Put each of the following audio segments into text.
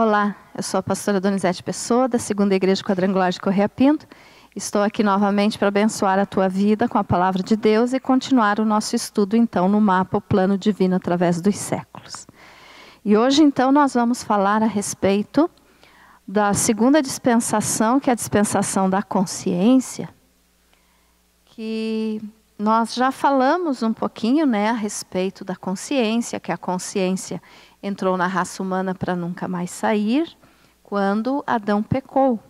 Olá, eu sou a pastora Donizete Pessoa, da Segunda Igreja Quadrangular de Correia Pinto. Estou aqui novamente para abençoar a tua vida com a palavra de Deus e continuar o nosso estudo, então, no mapa O Plano Divino através dos séculos. E hoje, então, nós vamos falar a respeito da segunda dispensação, que é a dispensação da consciência, que nós já falamos um pouquinho, a respeito da consciência, que a consciência entrou na raça humana para nunca mais sair, quando Adão pecou.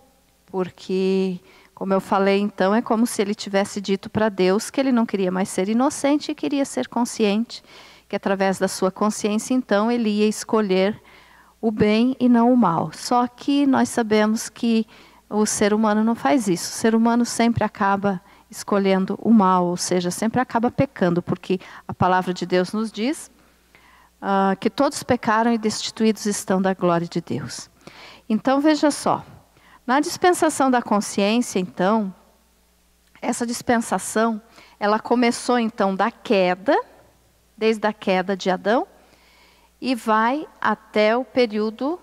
Porque, como eu falei então, é como se ele tivesse dito para Deus que ele não queria mais ser inocente e queria ser consciente, que através da sua consciência então ele ia escolher o bem e não o mal. Só que nós sabemos que o ser humano não faz isso. O ser humano sempre acaba escolhendo o mal, ou seja, sempre acaba pecando, porque a palavra de Deus nos diz que todos pecaram e destituídos estão da glória de Deus. Então veja só, na dispensação da consciência então, essa dispensação, ela começou então da queda, desde a queda de Adão, e vai até o período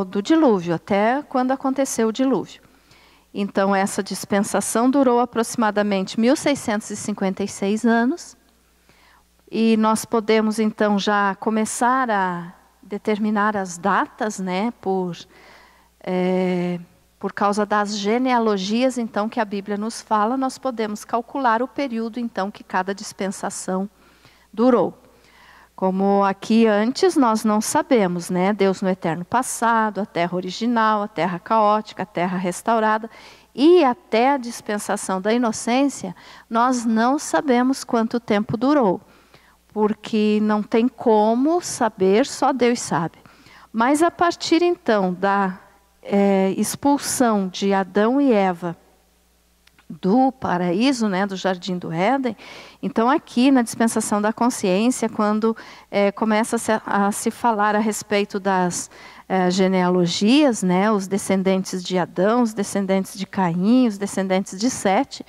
do dilúvio, até quando aconteceu o dilúvio. Então essa dispensação durou aproximadamente 1656 anos, e nós podemos então já começar a determinar as datas, por causa das genealogias então que a Bíblia nos fala, nós podemos calcular o período então que cada dispensação durou. Como aqui antes nós não sabemos, Deus no eterno passado, a terra original, a terra caótica, a terra restaurada, e até a dispensação da inocência, nós não sabemos quanto tempo durou. Porque não tem como saber, só Deus sabe. Mas a partir então da expulsão de Adão e Eva do paraíso, do jardim do Éden, então aqui na dispensação da consciência, quando começa a se falar a respeito das genealogias, os descendentes de Adão, os descendentes de Caim, os descendentes de Sete,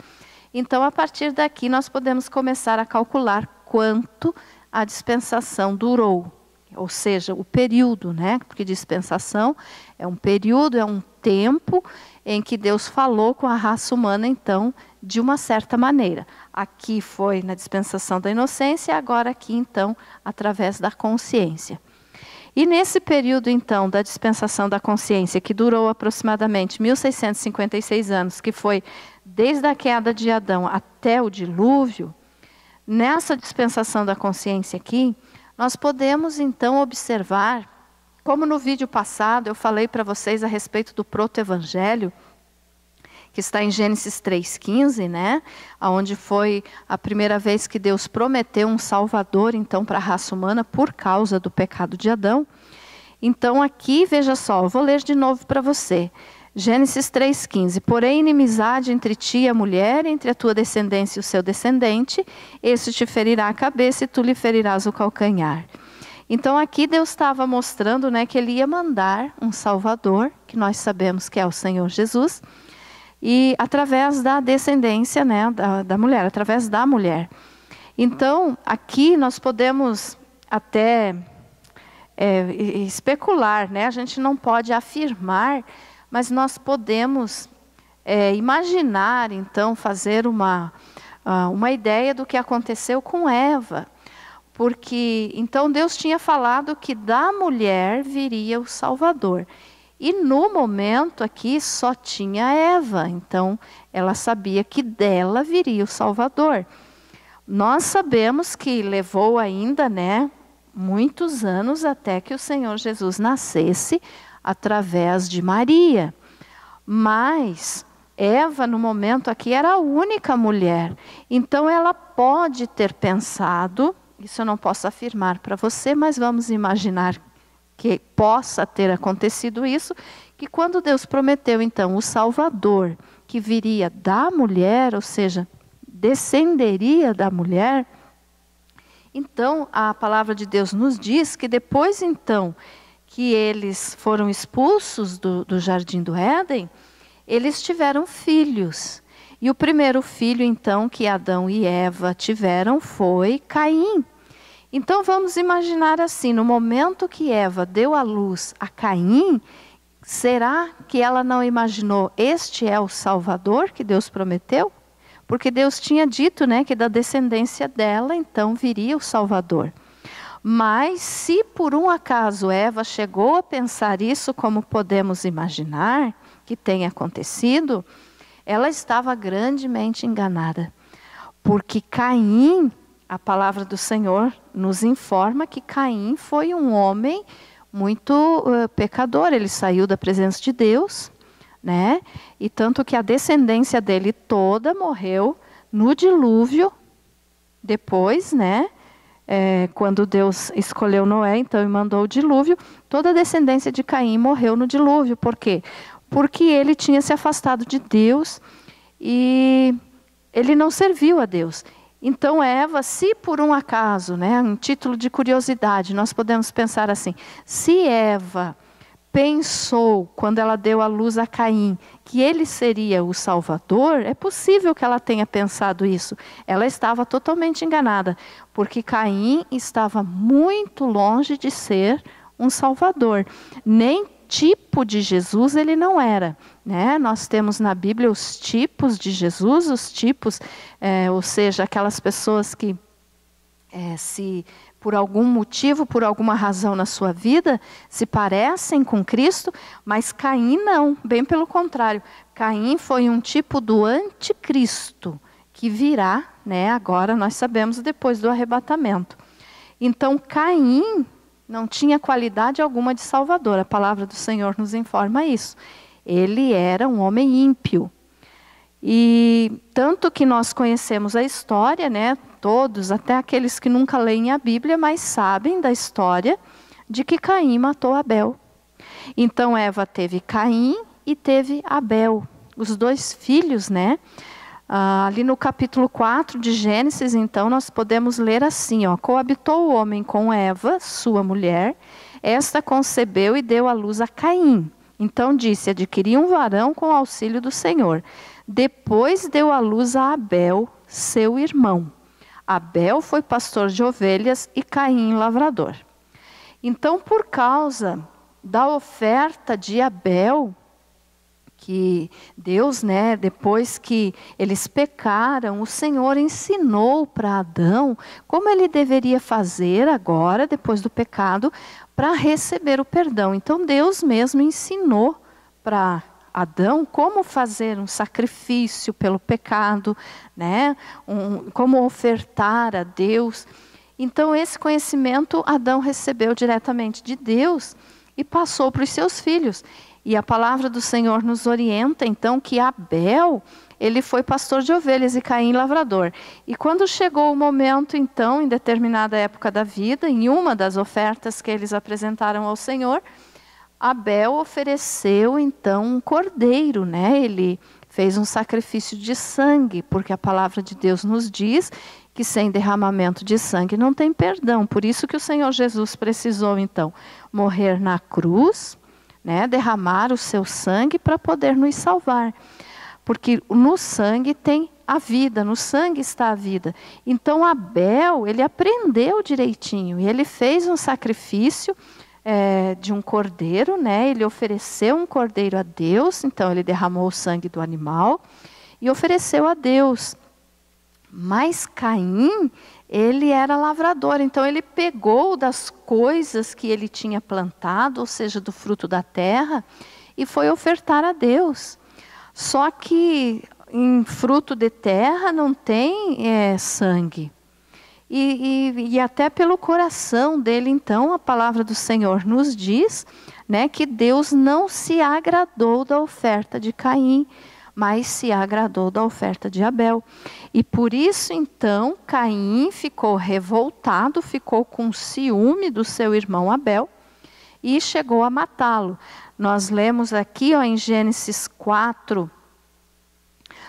então a partir daqui nós podemos começar a calcular quanto a dispensação durou, ou seja, o período, porque dispensação é um período, é um tempo em que Deus falou com a raça humana, então, de uma certa maneira. Aqui foi na dispensação da inocência, agora aqui, então, através da consciência. E nesse período, então, da dispensação da consciência, que durou aproximadamente 1656 anos, que foi desde a queda de Adão até o dilúvio, nessa dispensação da consciência aqui, nós podemos então observar, como no vídeo passado eu falei para vocês a respeito do proto-evangelho, que está em Gênesis 3,15, onde foi a primeira vez que Deus prometeu um Salvador então para a raça humana por causa do pecado de Adão. Então aqui, veja só, eu vou ler de novo para você. Gênesis 3,15, porém inimizade entre ti e a mulher, entre a tua descendência e o seu descendente, este te ferirá a cabeça e tu lhe ferirás o calcanhar. Então aqui Deus estava mostrando que Ele ia mandar um Salvador, que nós sabemos que é o Senhor Jesus, e através da descendência da mulher, através da mulher. Então aqui nós podemos até especular, a gente não pode afirmar, mas nós podemos imaginar, então, fazer uma ideia do que aconteceu com Eva. Porque, então, Deus tinha falado que da mulher viria o Salvador. E no momento aqui só tinha Eva. Então, ela sabia que dela viria o Salvador. Nós sabemos que levou ainda, muitos anos até que o Senhor Jesus nascesse, através de Maria. Mas Eva, no momento aqui, era a única mulher. Então ela pode ter pensado, isso eu não posso afirmar para você, mas vamos imaginar que possa ter acontecido isso, que quando Deus prometeu então o Salvador, que viria da mulher, ou seja, descenderia da mulher, então a palavra de Deus nos diz que depois então que eles foram expulsos do jardim do Éden, eles tiveram filhos. E o primeiro filho, então, que Adão e Eva tiveram foi Caim. Então vamos imaginar assim, no momento que Eva deu à luz a Caim, será que ela não imaginou, este é o Salvador que Deus prometeu? Porque Deus tinha dito, né, que da descendência dela, então, viria o Salvador. Mas se por um acaso Eva chegou a pensar isso, como podemos imaginar que tenha acontecido, ela estava grandemente enganada. Porque Caim, a palavra do Senhor nos informa que Caim foi um homem muito pecador. Ele saiu da presença de Deus, né? E tanto que a descendência dele toda morreu no dilúvio, depois, né? Quando Deus escolheu Noé, então, e mandou o dilúvio, toda a descendência de Caim morreu no dilúvio. Por quê? Porque ele tinha se afastado de Deus e ele não serviu a Deus. Então Eva, se por um acaso, né, um título de curiosidade, nós podemos pensar assim, se Eva pensou, quando ela deu à luz a Caim, que ele seria o Salvador, é possível que ela tenha pensado isso. Ela estava totalmente enganada, porque Caim estava muito longe de ser um Salvador. Nem tipo de Jesus ele não era, né? Nós temos na Bíblia os tipos de Jesus, os tipos, ou seja, aquelas pessoas que se por algum motivo, por alguma razão na sua vida, se parecem com Cristo, mas Caim não, bem pelo contrário. Caim foi um tipo do anticristo, que virá, né, agora nós sabemos, depois do arrebatamento. Então Caim não tinha qualidade alguma de Salvador, a palavra do Senhor nos informa isso. Ele era um homem ímpio. E tanto que nós conhecemos a história, né, todos, até aqueles que nunca leem a Bíblia, mas sabem da história de que Caim matou Abel. Então Eva teve Caim e teve Abel, os dois filhos, né? Ali no capítulo 4 de Gênesis, então, nós podemos ler assim, ó, coabitou o homem com Eva, sua mulher, esta concebeu e deu à luz a Caim. Então disse, adquiri um varão com o auxílio do Senhor. Depois deu à luz a Abel, seu irmão. Abel foi pastor de ovelhas e Caim lavrador. Então, por causa da oferta de Abel, que Deus, né, depois que eles pecaram, o Senhor ensinou para Adão como ele deveria fazer agora, depois do pecado, para receber o perdão. Então, Deus mesmo ensinou para Adão como fazer um sacrifício pelo pecado, né? Como ofertar a Deus. Então esse conhecimento Adão recebeu diretamente de Deus e passou para os seus filhos. E a palavra do Senhor nos orienta então que Abel, ele foi pastor de ovelhas e Caim lavrador. E quando chegou o momento então, em determinada época da vida, em uma das ofertas que eles apresentaram ao Senhor, Abel ofereceu então um cordeiro, né? Ele fez um sacrifício de sangue, porque a palavra de Deus nos diz que sem derramamento de sangue não tem perdão. Por isso que o Senhor Jesus precisou então morrer na cruz, né? Derramar o seu sangue para poder nos salvar. Porque no sangue tem a vida, no sangue está a vida. Então Abel, ele aprendeu direitinho e ele fez um sacrifício de um cordeiro, né? Ele ofereceu um cordeiro a Deus, então ele derramou o sangue do animal e ofereceu a Deus. Mas Caim, ele era lavrador, então ele pegou das coisas que ele tinha plantado, ou seja, do fruto da terra, e foi ofertar a Deus. Só que em fruto de terra não tem sangue. E até pelo coração dele, então, a palavra do Senhor nos diz, né, que Deus não se agradou da oferta de Caim, mas se agradou da oferta de Abel. E por isso, então, Caim ficou revoltado, ficou com ciúme do seu irmão Abel e chegou a matá-lo. Nós lemos aqui, ó, em Gênesis 4,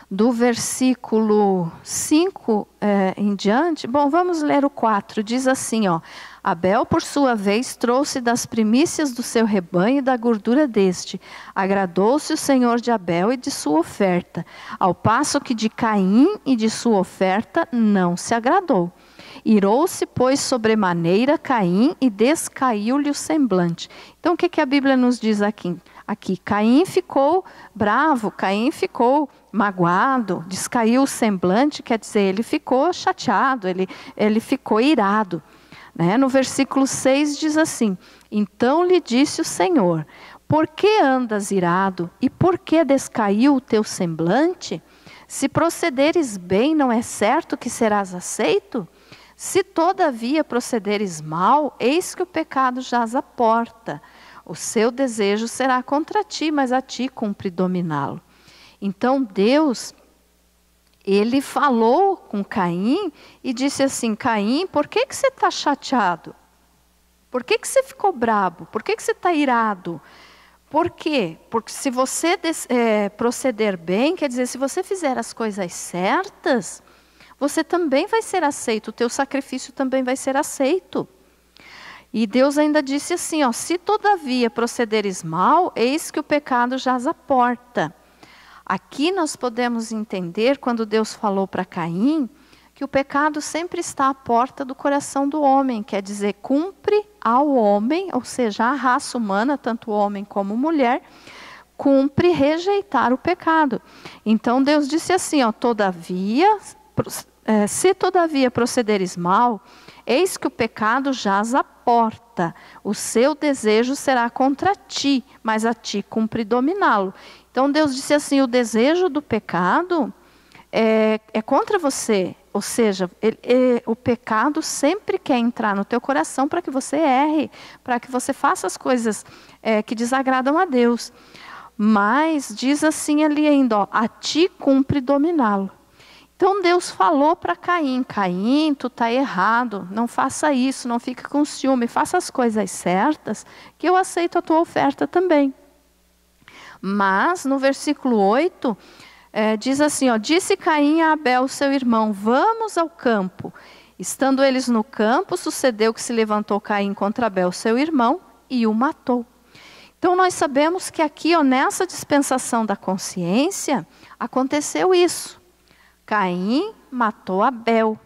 do versículo 5 em diante. Bom, vamos ler o 4. Diz assim, ó: Abel, por sua vez, trouxe das primícias do seu rebanho e da gordura deste. Agradou-se o Senhor de Abel e de sua oferta, ao passo que de Caim e de sua oferta não se agradou. Irou-se, pois, sobremaneira Caim e descaiu-lhe o semblante. Então, o que a Bíblia nos diz aqui? Caim ficou bravo, Caim ficou magoado, descaiu o semblante, quer dizer, ele ficou chateado, ele ficou irado. Né? No versículo 6 diz assim: então lhe disse o Senhor, por que andas irado e por que descaiu o teu semblante? Se procederes bem, não é certo que serás aceito? Se todavia procederes mal, eis que o pecado jaz à porta. O seu desejo será contra ti, mas a ti cumpre dominá-lo. Então Deus, ele falou com Caim e disse assim: Caim, por que você está chateado? Por que você ficou brabo? Por que você está irado? Por quê? Porque se você proceder bem, quer dizer, se você fizer as coisas certas, você também vai ser aceito, o teu sacrifício também vai ser aceito. E Deus ainda disse assim, ó, se todavia procederes mal, eis que o pecado jaz à porta. Aqui nós podemos entender, quando Deus falou para Caim, que o pecado sempre está à porta do coração do homem, quer dizer, cumpre ao homem, ou seja, a raça humana, tanto homem como mulher, cumpre rejeitar o pecado. Então Deus disse assim, ó, se todavia procederes mal, eis que o pecado jaz à porta, o seu desejo será contra ti, mas a ti cumpre dominá-lo. Então Deus disse assim, o desejo do pecado é contra você, ou seja, o pecado sempre quer entrar no teu coração para que você erre, para que você faça as coisas que desagradam a Deus. Mas diz assim ali ainda, ó, a ti cumpre dominá-lo. Então Deus falou para Caim, Caim, tu está errado, não faça isso, não fique com ciúme, faça as coisas certas, que eu aceito a tua oferta também. Mas no versículo 8, diz assim, ó, disse Caim a Abel, seu irmão, vamos ao campo. Estando eles no campo, sucedeu que se levantou Caim contra Abel, seu irmão, e o matou. Então nós sabemos que aqui, ó, nessa dispensação da consciência, aconteceu isso. Caim matou Abel.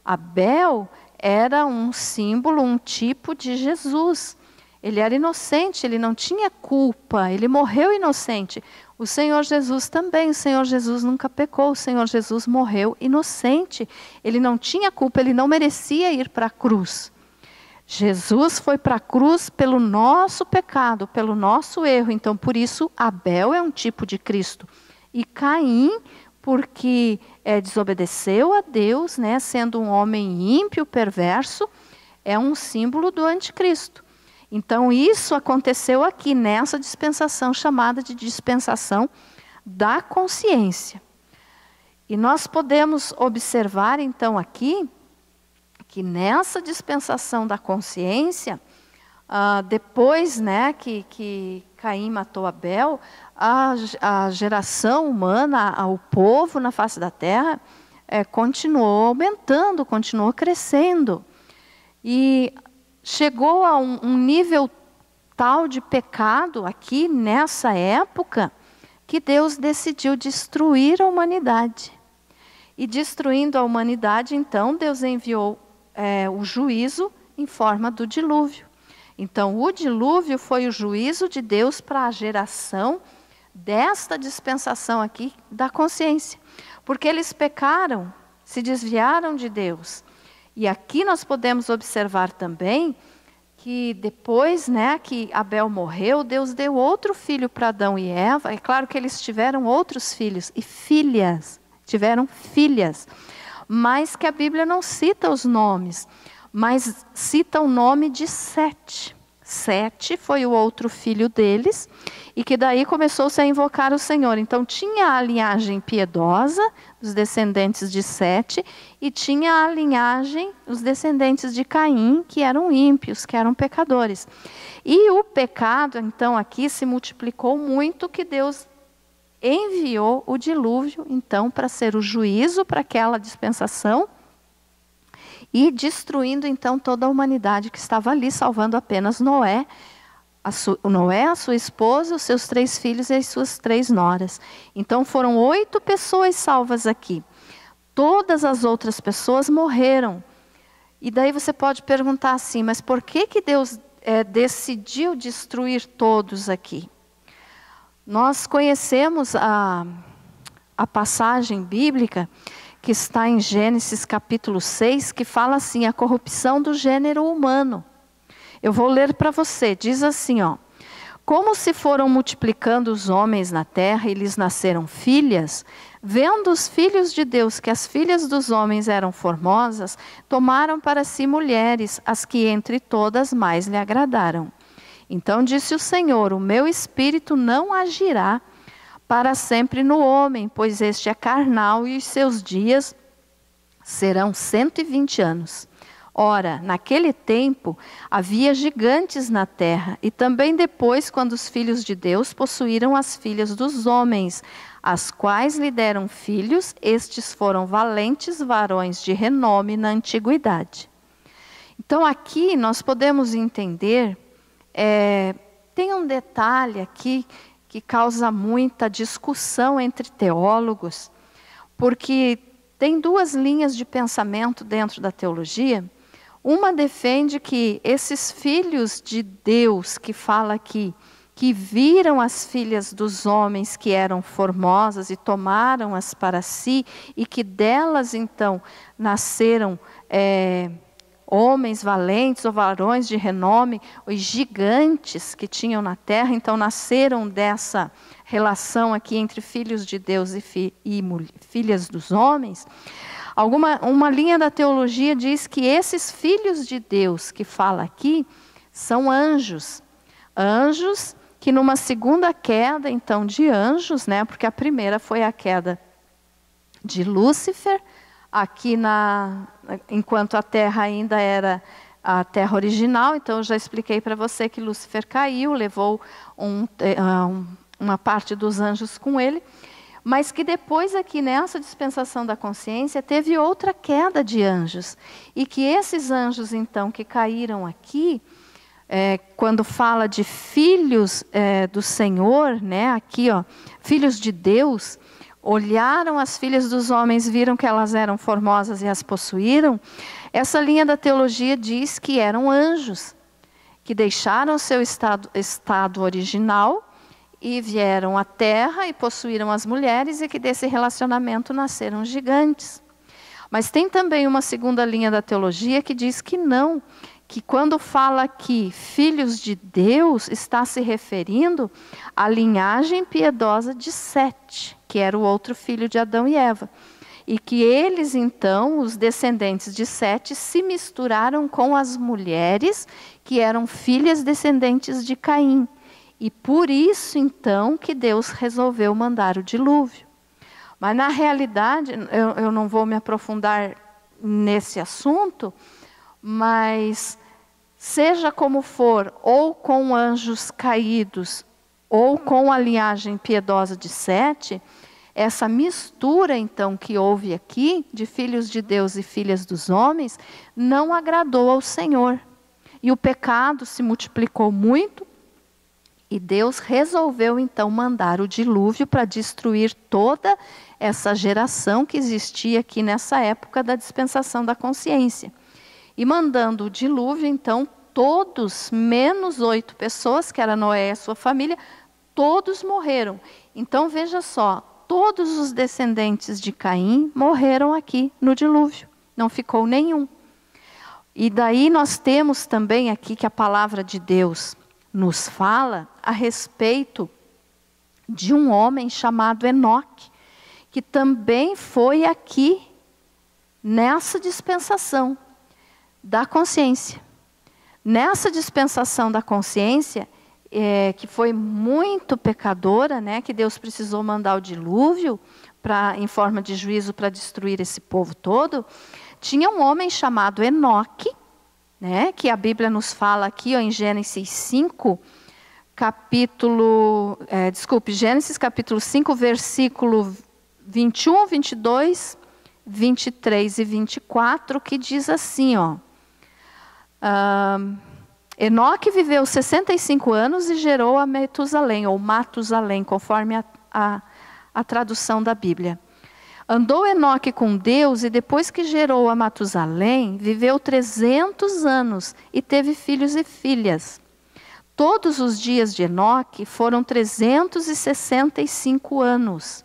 Abel era um símbolo, um tipo de Jesus. Ele era inocente, ele não tinha culpa, ele morreu inocente. O Senhor Jesus também, o Senhor Jesus nunca pecou, o Senhor Jesus morreu inocente. Ele não tinha culpa, ele não merecia ir para a cruz. Jesus foi para a cruz pelo nosso pecado, pelo nosso erro. Então, por isso, Abel é um tipo de Cristo. E Caim, porque desobedeceu a Deus, né, sendo um homem ímpio, perverso, é um símbolo do anticristo. Então isso aconteceu aqui, nessa dispensação chamada de dispensação da consciência. E nós podemos observar então aqui, que nessa dispensação da consciência, depois, né, que Caim matou Abel, a geração humana, o povo na face da terra, continuou aumentando, continuou crescendo. E chegou a um nível tal de pecado aqui, nessa época, que Deus decidiu destruir a humanidade. E destruindo a humanidade, então, Deus enviou o juízo em forma do dilúvio. Então, o dilúvio foi o juízo de Deus para a geração desta dispensação aqui da consciência. Porque eles pecaram, se desviaram de Deus. E aqui nós podemos observar também que depois, né, que Abel morreu, Deus deu outro filho para Adão e Eva. É claro que eles tiveram outros filhos e filhas, tiveram filhas. Mas que a Bíblia não cita os nomes, mas cita o nome de Sete. Sete foi o outro filho deles, e que daí começou-se a invocar o Senhor. Então tinha a linhagem piedosa, dos descendentes de Sete, e tinha a linhagem, os descendentes de Caim, que eram ímpios, que eram pecadores. E o pecado, então, aqui se multiplicou muito, que Deus enviou o dilúvio, então, para ser o juízo para aquela dispensação. e destruindo então toda a humanidade que estava ali, salvando apenas Noé, a sua esposa, os seus 3 filhos e as suas 3 noras. Então foram 8 pessoas salvas aqui. Todas as outras pessoas morreram. E daí você pode perguntar assim, mas por que Deus decidiu destruir todos aqui? Nós conhecemos a passagem bíblica que está em Gênesis capítulo 6, que fala assim, a corrupção do gênero humano. Eu vou ler para você, diz assim, ó. Como se foram multiplicando os homens na terra e lhes nasceram filhas, vendo os filhos de Deus que as filhas dos homens eram formosas, tomaram para si mulheres, as que entre todas mais lhe agradaram. Então disse o Senhor, o meu espírito não agirá para sempre no homem, pois este é carnal e os seus dias serão 120 anos. Ora, naquele tempo havia gigantes na terra, e também depois, quando os filhos de Deus possuíram as filhas dos homens, as quais lhe deram filhos, estes foram valentes varões de renome na antiguidade. Então aqui nós podemos entender, tem um detalhe aqui que causa muita discussão entre teólogos, porque tem 2 linhas de pensamento dentro da teologia. Uma defende que esses filhos de Deus, que fala aqui, que viram as filhas dos homens que eram formosas e tomaram-as para si, e que delas então nasceram homens valentes ou varões de renome, os gigantes que tinham na terra, então nasceram dessa relação aqui entre filhos de Deus e filhas dos homens. Uma linha da teologia diz que esses filhos de Deus que fala aqui são anjos. Anjos que numa segunda queda, então, de anjos, né? Porque a primeira foi a queda de Lúcifer, aqui enquanto a terra ainda era a terra original. Então eu já expliquei para você que Lúcifer caiu, levou uma parte dos anjos com ele. Mas que depois aqui nessa dispensação da consciência teve outra queda de anjos. E que esses anjos então que caíram aqui, quando fala de filhos do Senhor, né, aqui ó, filhos de Deus, olharam as filhas dos homens, viram que elas eram formosas e as possuíram. Essa linha da teologia diz que eram anjos, que deixaram seu estado original, e vieram à terra e possuíram as mulheres, e que desse relacionamento nasceram gigantes. Mas tem também uma segunda linha da teologia que diz que não, que quando fala aqui filhos de Deus, está se referindo à linhagem piedosa de Sete, que era o outro filho de Adão e Eva. E que eles então, os descendentes de Sete, se misturaram com as mulheres que eram filhas descendentes de Caim. E por isso, então, que Deus resolveu mandar o dilúvio. Mas, na realidade, eu não vou me aprofundar nesse assunto, mas, seja como for, ou com anjos caídos, ou com a linhagem piedosa de Sete, essa mistura, então, que houve aqui, de filhos de Deus e filhas dos homens, não agradou ao Senhor. E o pecado se multiplicou muito, e Deus resolveu então mandar o dilúvio para destruir toda essa geração que existia aqui nessa época da dispensação da consciência. E mandando o dilúvio, então, todos, menos 8 pessoas, que era Noé e a sua família, todos morreram. Então veja só, todos os descendentes de Caim morreram aqui no dilúvio, não ficou nenhum. E daí nós temos também aqui que a palavra de Deus nos fala a respeito de um homem chamado Enoque, que também foi aqui nessa dispensação da consciência. Nessa dispensação da consciência, que foi muito pecadora, né, que Deus precisou mandar o dilúvio em forma de juízo para destruir esse povo todo, tinha um homem chamado Enoque, né, que a Bíblia nos fala aqui ó, em Gênesis 5, Gênesis capítulo 5, versículo 21, 22 23 e 24, que diz assim, ó. Enoque viveu 65 anos e gerou a Metusalém, ou Matusalém, conforme a tradução da Bíblia. Andou Enoque com Deus e depois que gerou a Matusalém, viveu 300 anos e teve filhos e filhas. Todos os dias de Enoque foram 365 anos.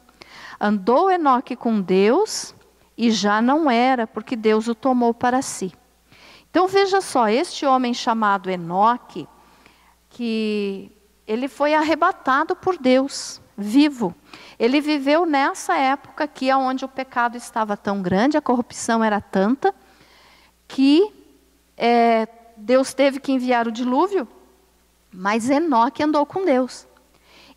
Andou Enoque com Deus e já não era, porque Deus o tomou para si. Então veja só, este homem chamado Enoque, que ele foi arrebatado por Deus, vivo. Ele viveu nessa época aqui, onde o pecado estava tão grande, a corrupção era tanta, que Deus teve que enviar o dilúvio, mas Enoque andou com Deus.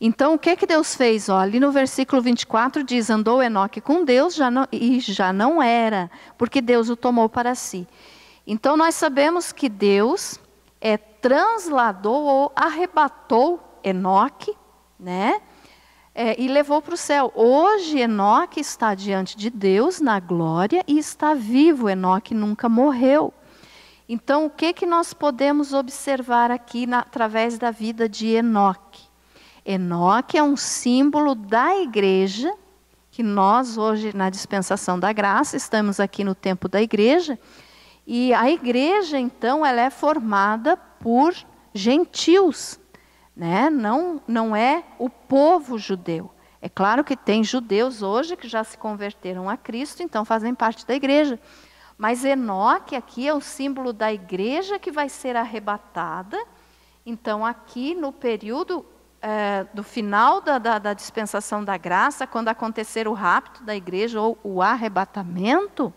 Então o que Deus fez? Ó, ali no versículo 24 diz, andou Enoque com Deus e já não era, porque Deus o tomou para si. Então nós sabemos que Deus transladou ou arrebatou Enoque, né? E levou para o céu. Hoje Enoque está diante de Deus na glória e está vivo. Enoque nunca morreu. Então o que nós podemos observar aqui através da vida de Enoque? Enoque é um símbolo da igreja, que nós hoje na dispensação da graça, estamos aqui no tempo da igreja, e a igreja então ela é formada por gentios, né? Não é o povo judeu. É claro que tem judeus hoje que já se converteram a Cristo, então fazem parte da igreja. Mas Enoque aqui é o símbolo da igreja que vai ser arrebatada. Então aqui no período do final da dispensação da graça, quando acontecer o rapto da igreja ou o arrebatamento,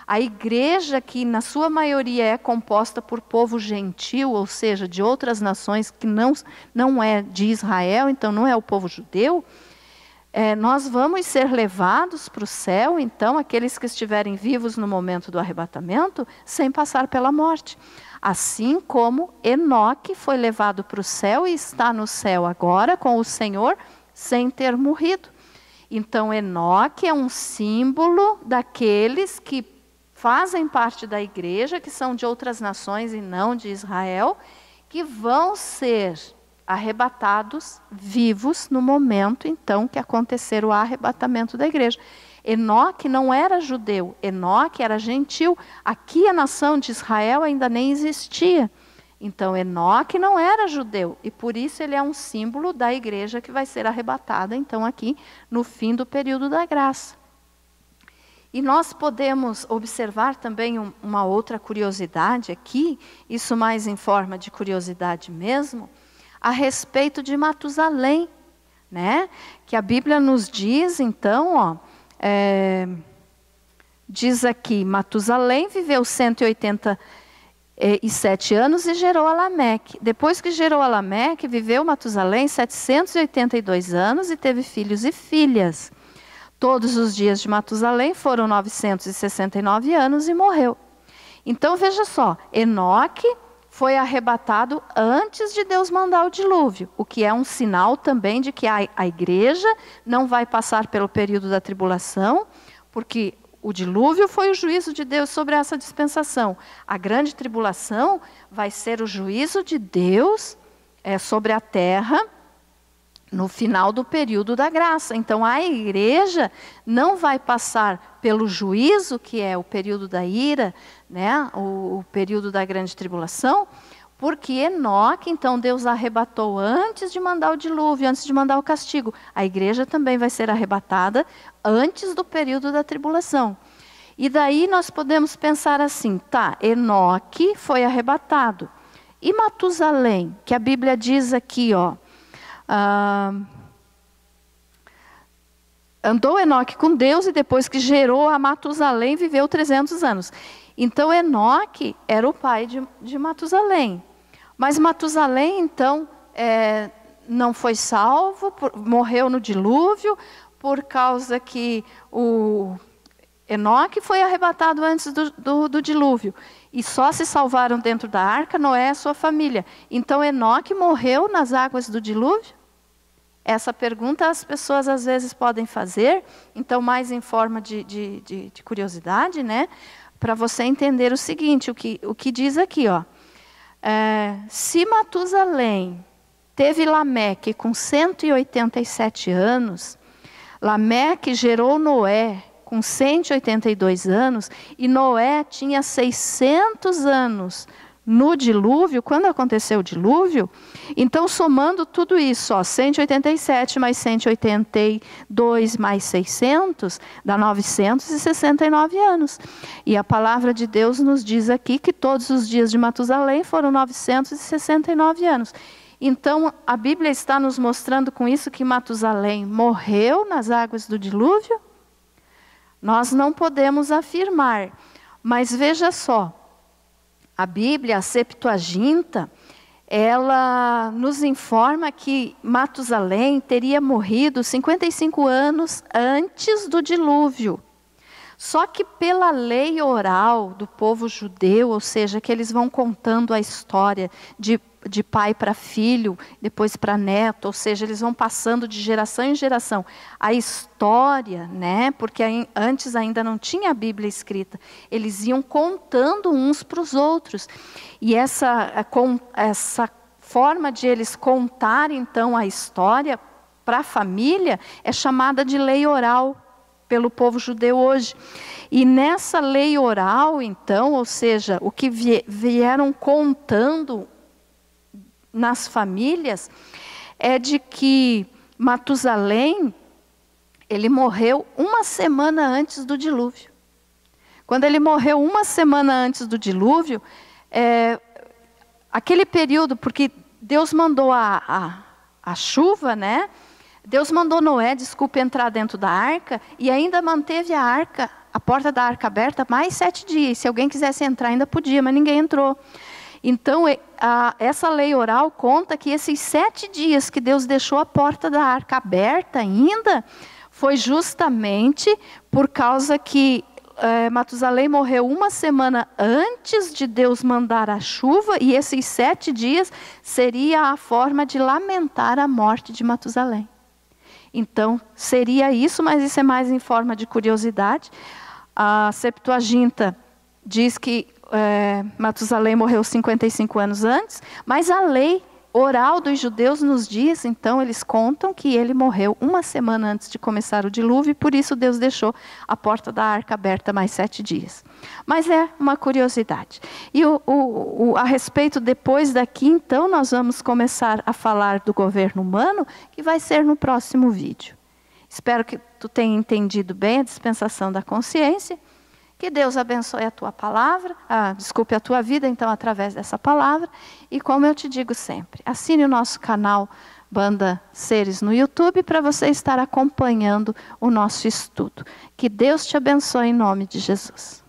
a igreja, que na sua maioria é composta por povo gentil, ou seja, de outras nações que não é de Israel, então não é o povo judeu, nós vamos ser levados para o céu, então, aqueles que estiverem vivos no momento do arrebatamento, sem passar pela morte. Assim como Enoque foi levado para o céu e está no céu agora com o Senhor, sem ter morrido. Então, Enoque é um símbolo daqueles que fazem parte da igreja, que são de outras nações e não de Israel, que vão ser arrebatados vivos no momento, então, que acontecer o arrebatamento da igreja. Enoque não era judeu, Enoque era gentil. Aqui a nação de Israel ainda nem existia. Então, Enoque não era judeu, e por isso ele é um símbolo da igreja que vai ser arrebatada, então, aqui no fim do período da graça. E nós podemos observar também uma outra curiosidade aqui, isso mais em forma de curiosidade mesmo, a respeito de Matusalém, né? Que a Bíblia nos diz, então, ó, diz aqui, Matusalém viveu 187 anos e gerou a Lameque. Depois que gerou a Lameque, viveu Matusalém 782 anos e teve filhos e filhas. Todos os dias de Matusalém foram 969 anos e morreu. Então veja só, Enoque foi arrebatado antes de Deus mandar o dilúvio, o que é um sinal também de que a igreja não vai passar pelo período da tribulação, porque o dilúvio foi o juízo de Deus sobre essa dispensação. A grande tribulação vai ser o juízo de Deus sobre a terra, no final do período da graça. Então a igreja não vai passar pelo juízo, que é o período da ira, né? O período da grande tribulação, porque Enoque, então Deus arrebatou antes de mandar o dilúvio, antes de mandar o castigo. A igreja também vai ser arrebatada antes do período da tribulação. E daí nós podemos pensar assim, tá, Enoque foi arrebatado. E Matusalém, que a Bíblia diz aqui, ó, andou Enoque com Deus e depois que gerou a Matusalém viveu 300 anos. Então Enoque era o pai de Matusalém. Mas Matusalém então não foi salvo, morreu no dilúvio, por causa que o Enoque foi arrebatado antes do dilúvio. E só se salvaram dentro da arca Noé e a sua família. Então Enoque morreu nas águas do dilúvio? Essa pergunta as pessoas às vezes podem fazer, então mais em forma de curiosidade, né? Para você entender o seguinte, o que diz aqui, ó. Se Matusalém teve Lameque com 187 anos, Lameque gerou Noé com 182 anos, e Noé tinha 600 anos no dilúvio, quando aconteceu o dilúvio. Então, somando tudo isso, ó, 187 mais 182 mais 600, dá 969 anos. E a palavra de Deus nos diz aqui que todos os dias de Matusalém foram 969 anos. Então, a Bíblia está nos mostrando com isso que Matusalém morreu nas águas do dilúvio? Nós não podemos afirmar, mas veja só, a Bíblia, a Septuaginta, ela nos informa que Matusalém teria morrido 55 anos antes do dilúvio. Só que pela lei oral do povo judeu, ou seja, que eles vão contando a história de pai para filho, depois para neto, ou seja, eles vão passando de geração em geração. A história, né, porque antes ainda não tinha a Bíblia escrita, eles iam contando uns para os outros. E essa forma de eles contar, então, a história para a família é chamada de lei oral pelo povo judeu hoje. E nessa lei oral, então, ou seja, o que vieram contando nas famílias, é de que Matusalém, ele morreu uma semana antes do dilúvio. Quando ele morreu uma semana antes do dilúvio, aquele período, porque Deus mandou a chuva, né? Deus mandou Noé, entrar dentro da arca, e ainda manteve a porta da arca aberta mais 7 dias. Se alguém quisesse entrar, ainda podia, mas ninguém entrou. Então, essa lei oral conta que esses 7 dias que Deus deixou a porta da arca aberta ainda, foi justamente por causa que Matusalém morreu uma semana antes de Deus mandar a chuva, e esses 7 dias seria a forma de lamentar a morte de Matusalém. Então, seria isso, mas isso é mais em forma de curiosidade. A Septuaginta diz que Matusalém morreu 55 anos antes, mas a lei oral dos judeus nos diz, então, eles contam que ele morreu uma semana antes de começar o dilúvio, e por isso Deus deixou a porta da arca aberta mais 7 dias. Mas é uma curiosidade. E a respeito, depois daqui, então, nós vamos começar a falar do governo humano, que vai ser no próximo vídeo. Espero que tu tenha entendido bem a dispensação da consciência. Que Deus abençoe a tua palavra, a tua vida, então, através dessa palavra. E como eu te digo sempre, assine o nosso canal Banda Seres no YouTube para você estar acompanhando o nosso estudo. Que Deus te abençoe em nome de Jesus.